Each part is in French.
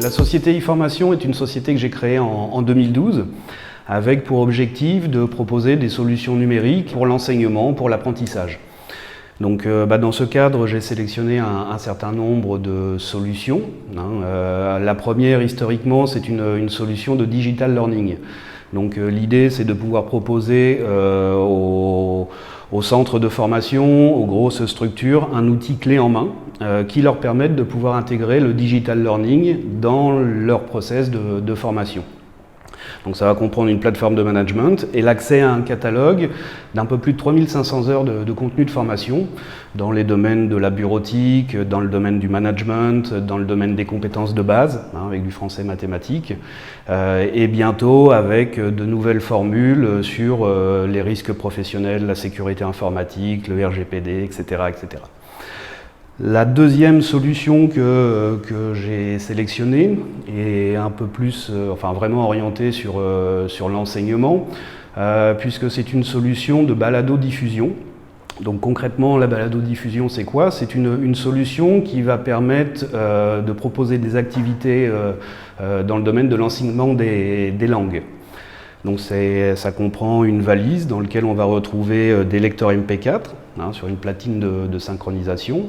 La société e-formation est une société que j'ai créée en 2012 avec pour objectif de proposer des solutions numériques pour l'enseignement, pour l'apprentissage. Donc dans ce cadre, j'ai sélectionné un certain nombre de solutions. La première, historiquement, c'est une solution de digital learning. Donc l'idée, c'est de pouvoir proposer aux centres de formation, aux grosses structures, un outil clé en main qui leur permette de pouvoir intégrer le digital learning dans leur process de formation. Donc ça va comprendre une plateforme de management et l'accès à un catalogue d'un peu plus de 3500 heures de contenu de formation dans les domaines de la bureautique, dans le domaine du management, dans le domaine des compétences de base, avec du français mathématique, et bientôt avec de nouvelles formules sur les risques professionnels, la sécurité informatique, le RGPD, etc., etc. La deuxième solution que j'ai sélectionnée est un peu plus, vraiment orientée sur l'enseignement, puisque c'est une solution de balado-diffusion. Donc concrètement, la balado-diffusion, c'est quoi? C'est une solution qui va permettre de proposer des activités dans le domaine de l'enseignement des langues. Donc ça comprend une valise dans laquelle on va retrouver des lecteurs MP4 sur une platine de synchronisation,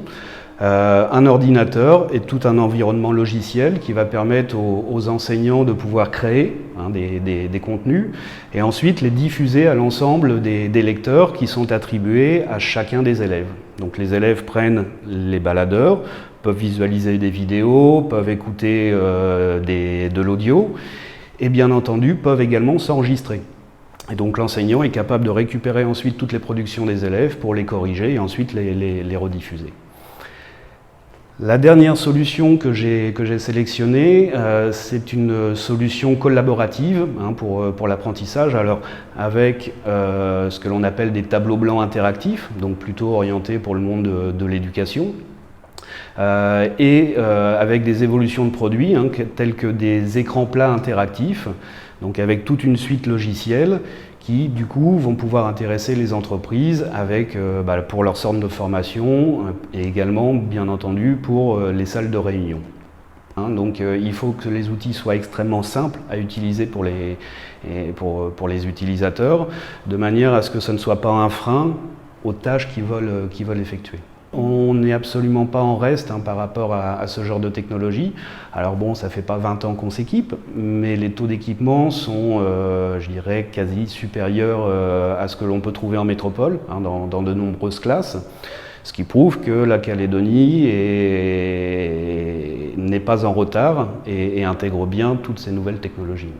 un ordinateur et tout un environnement logiciel qui va permettre aux enseignants de pouvoir créer des contenus et ensuite les diffuser à l'ensemble des lecteurs qui sont attribués à chacun des élèves. Donc les élèves prennent les baladeurs, peuvent visualiser des vidéos, peuvent écouter de l'audio et bien entendu peuvent également s'enregistrer. Et donc l'enseignant est capable de récupérer ensuite toutes les productions des élèves pour les corriger et ensuite les rediffuser. La dernière solution que j'ai sélectionnée, c'est une solution collaborative pour l'apprentissage, alors avec ce que l'on appelle des tableaux blancs interactifs, donc plutôt orientés pour le monde de l'éducation, et avec des évolutions de produits tels que des écrans plats interactifs, donc avec toute une suite logicielle qui du coup vont pouvoir intéresser les entreprises avec, pour leur centre de formation et également bien entendu pour les salles de réunion. Donc il faut que les outils soient extrêmement simples à utiliser pour les utilisateurs, de manière à ce que ce ne soit pas un frein aux tâches qu'ils veulent effectuer. On n'est absolument pas en reste par rapport à ce genre de technologie. Alors bon, ça fait pas 20 ans qu'on s'équipe, mais les taux d'équipement sont, je dirais, quasi supérieurs à ce que l'on peut trouver en métropole, dans de nombreuses classes. Ce qui prouve que la Calédonie n'est pas en retard et intègre bien toutes ces nouvelles technologies.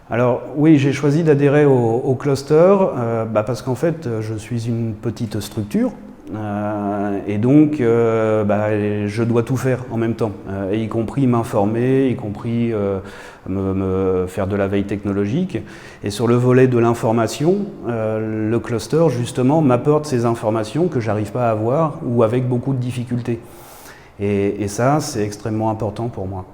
Alors oui, j'ai choisi d'adhérer au cluster parce qu'en fait, je suis une petite structure. Et donc je dois tout faire en même temps, y compris m'informer, y compris me faire de la veille technologique. Et sur le volet de l'information, le cluster justement m'apporte ces informations que j'arrive pas à avoir ou avec beaucoup de difficultés. Et ça, c'est extrêmement important pour moi.